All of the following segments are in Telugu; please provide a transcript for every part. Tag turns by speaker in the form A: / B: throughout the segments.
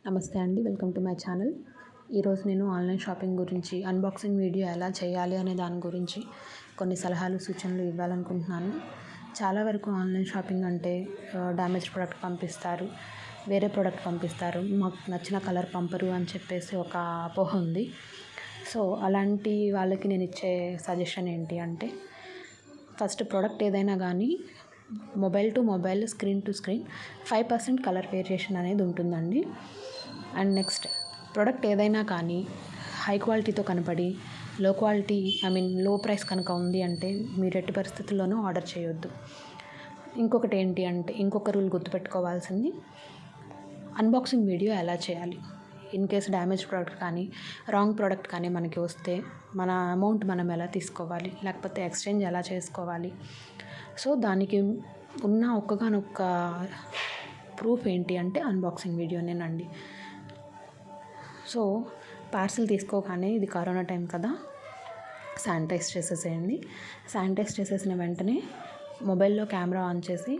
A: నమస్తే అండి. Welcome to my channel. ఈరోజు నేను ఆన్లైన్ షాపింగ్ గురించి అన్బాక్సింగ్ వీడియో ఎలా చేయాలి అనే దాని గురించి కొన్ని సలహాలు సూచనలు ఇవ్వాలనుకుంటున్నాను. చాలా వరకు ఆన్లైన్ షాపింగ్ అంటే డ్యామేజ్ ప్రోడక్ట్ పంపిస్తారు, వేరే ప్రోడక్ట్ పంపిస్తారు, మాకు నచ్చిన కలర్ పంపరు అని చెప్పేసి ఒక అపోహ ఉంది. సో అలాంటి వాళ్ళకి నేను ఇచ్చే సజెషన్ ఏంటి అంటే, ఫస్ట్ ప్రోడక్ట్ ఏదైనా కానీ mobile to mobile, screen to screen 5% colour variation అనేది ఉంటుందండి. అండ్ నెక్స్ట్, ప్రోడక్ట్ ఏదైనా కానీ హై క్వాలిటీతో కనపడి లో క్వాలిటీ లో ప్రైస్ కనుక ఉంది అంటే మీరు ఎట్టి పరిస్థితుల్లోనూ ఆర్డర్ చేయొద్దు. ఇంకొకటి ఏంటి అంటే, ఇంకొక రూల్ గుర్తుపెట్టుకోవాల్సింది, అన్బాక్సింగ్ వీడియో ఎలా చేయాలి. ఇన్ కేస్ డ్యామేజ్ ప్రోడక్ట్ కానీ రాంగ్ ప్రోడక్ట్ కానీ మనకి వస్తే మన అమౌంట్ మనం ఎలా తీసుకోవాలి, లేకపోతే ఎక్స్చేంజ్ ఎలా చేసుకోవాలి. సో దానికి ఉన్న ఒక్కగానొక్క ప్రూఫ్ ఏంటి అంటే అన్బాక్సింగ్ వీడియోనేనండి. సో పార్సిల్ తీసుకోగానే, ఇది కరోనా టైం కదా, శానిటైజ్ చేసేసేయండి. శానిటైజ్ చేసేసిన వెంటనే మొబైల్లో కెమెరా ఆన్ చేసి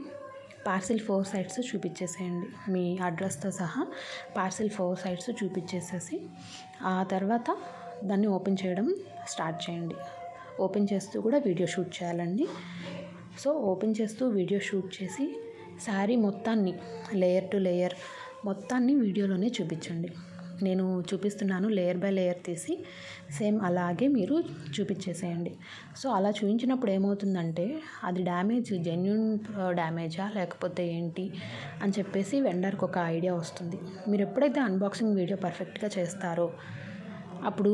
A: పార్సిల్ 4 సైడ్స్ చూపించేసేయండి. మీ అడ్రస్తో సహా పార్సిల్ 4 సైడ్స్ చూపించేసేసి ఆ తర్వాత దాన్ని ఓపెన్ చేయడం స్టార్ట్ చేయండి. ఓపెన్ చేస్తూ కూడా వీడియో షూట్ చేయాలండి. సో ఓపెన్ చేస్తూ వీడియో షూట్ చేసి శారీ మొత్తాన్ని లేయర్ టు లేయర్ మొత్తాన్ని వీడియోలోనే చూపించండి. నేను చూపిస్తున్నాను లేయర్ బై లేయర్ తీసి, సేమ్ అలాగే మీరు చూపించేసేయండి. సో అలా చూపించినప్పుడు ఏమవుతుందంటే, అది డ్యామేజ్ జెన్యూన్ డ్యామేజా లేకపోతే ఏంటి అని చెప్పేసి వెండర్కి ఒక ఐడియా వస్తుంది. మీరు ఎప్పుడైతే అన్బాక్సింగ్ వీడియో పర్ఫెక్ట్గా చేస్తారో అప్పుడు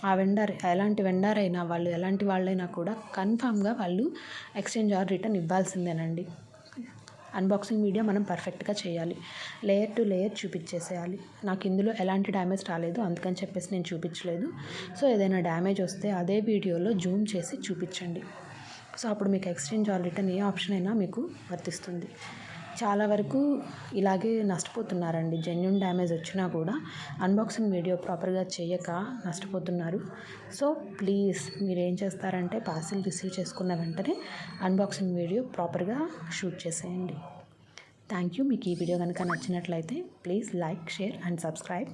A: ఆ వెండర్ ఎలాంటి వెండర్ అయినా, వాళ్ళు ఎలాంటి వాళ్ళైనా కూడా కన్ఫామ్గా వాళ్ళు ఎక్స్చేంజ్ ఆర్ రిటర్న్ ఇవ్వాల్సిందేనండి. అన్బాక్సింగ్ వీడియో మనం పర్ఫెక్ట్గా చేయాలి. లేయర్ టు లేయర్ చూపించేసేయాలి. నాకు ఇందులో ఎలాంటి డ్యామేజ్ రాలేదు, అందుకని చెప్పేసి నేను చూపించలేదు. సో ఏదైనా డ్యామేజ్ వస్తే అదే వీడియోలో జూమ్ చేసి చూపించండి. సో అప్పుడు మీకు exchange or return A option అయినా మీకు వర్తిస్తుంది. చాలా వరకు ఇలాగే నష్టపోతున్నారండి. జెన్యూన్ డ్యామేజ్ వచ్చినా కూడా అన్బాక్సింగ్ వీడియో ప్రాపర్గా చేయక నష్టపోతున్నారు. సో ప్లీజ్ మీరు ఏం చేస్తారంటే, పార్సిల్ రిసీవ్ చేసుకున్న వెంటనే అన్బాక్సింగ్ వీడియో ప్రాపర్గా షూట్ చేసేయండి. Thank you. మీకు ఈ వీడియో కనుక నచ్చినట్లయితే please like, share and subscribe.